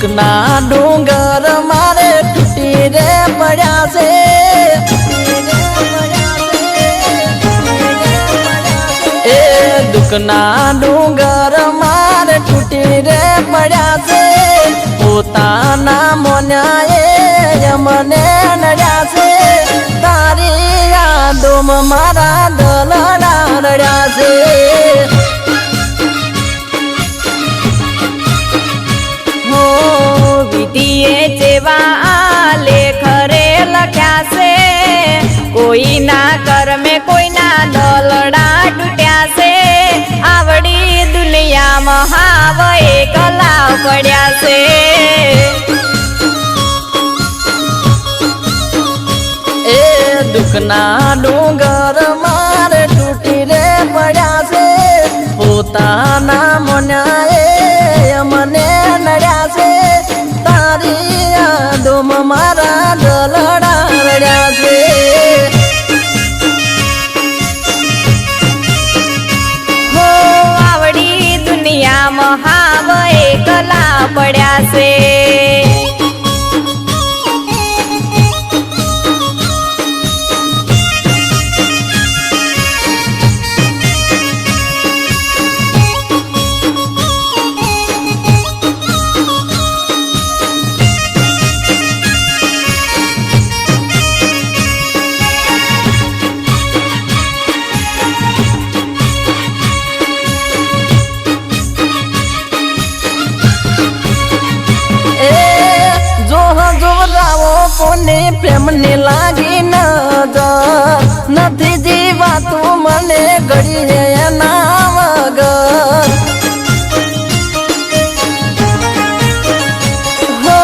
दुखना डूंगर मारे टूटी रे पड़ा से ए दुखना डूंगर मारे टूटी रे पड़ा से पोताना मोन्याए यमने नड्या से तारी यादों मारा दलड़ा रड्या से विधिए जेवा लेख रे लख्या से कोई ना कर में कोई ना दलड़ा टूट्या से आवड़ी दुनिया महाव एकला पड्या से ए दुखना डूंगर मारे टूटी रे पड्या से पोताना मोन्याए यमने नड्या से तारी यादों मारा दलड़ा रड्या से हो आवड़ी दुनिया महाव एकला पड्या से कोने प्रेम ने लागी नजर नथी जीवा तू मने घड़ी है नाम गर हो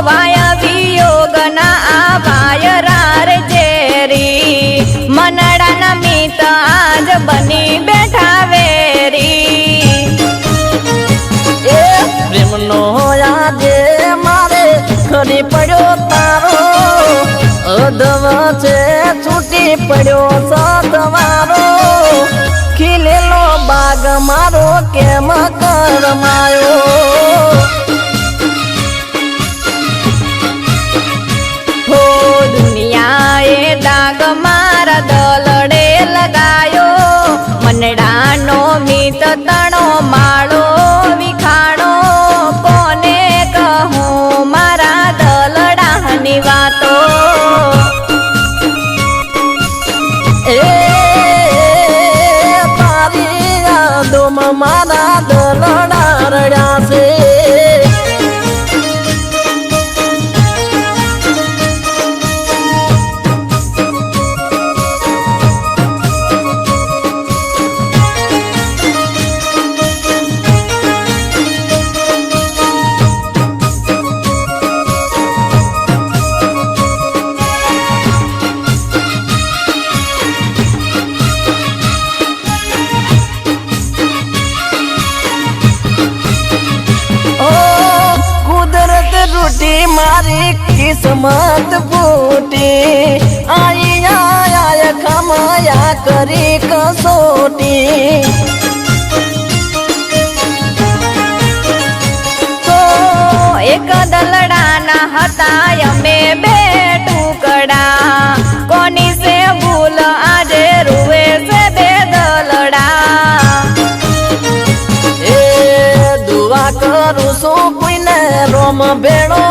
वाया वियोग ना आवाय रार जेरी मनड़ा नमित आज बनी बैठा वेरी ए प्रेम नो यादे मारे खरी पड़ो तारो अधवचे छूटी पड़ो सतवारो खिलेलो बाग मारो केम करमायो हो दुनिया ए दाग मारा दलड़े लगायो मनड़ा नो मित तणो माळो विखाणो कोने कहूं मारा दलड़ानी वातो ए तारी यादों मारा दलड़ा रड्या से मारी किस्मत फूटी आई आया खमाया करी कसोटी तो एक दलड़ा ना हता यमे बे टुकड़ा कोनी से भूल आजे रुए से बे दलड़ा ए दुआ करू सो पुने रोम बेड़ो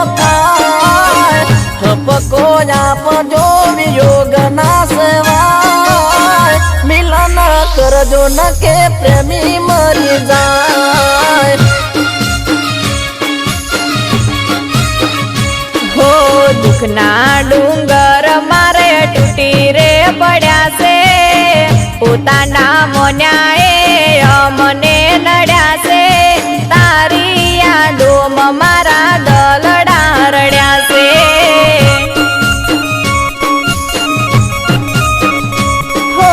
ठपको आप जो वियोग ना सेवाय मिलन कर जो न के प्रेमी मरी जाए हो दुखना डूंगर मारे टूटी रे पड्या से पोताना मोन्याए अमने नड्या से तारी यादों मारा दलड़ा रड्या से हो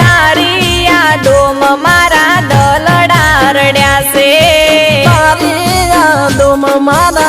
तारी यादों मारा दलड़ा रड्या से तारी यादों मारा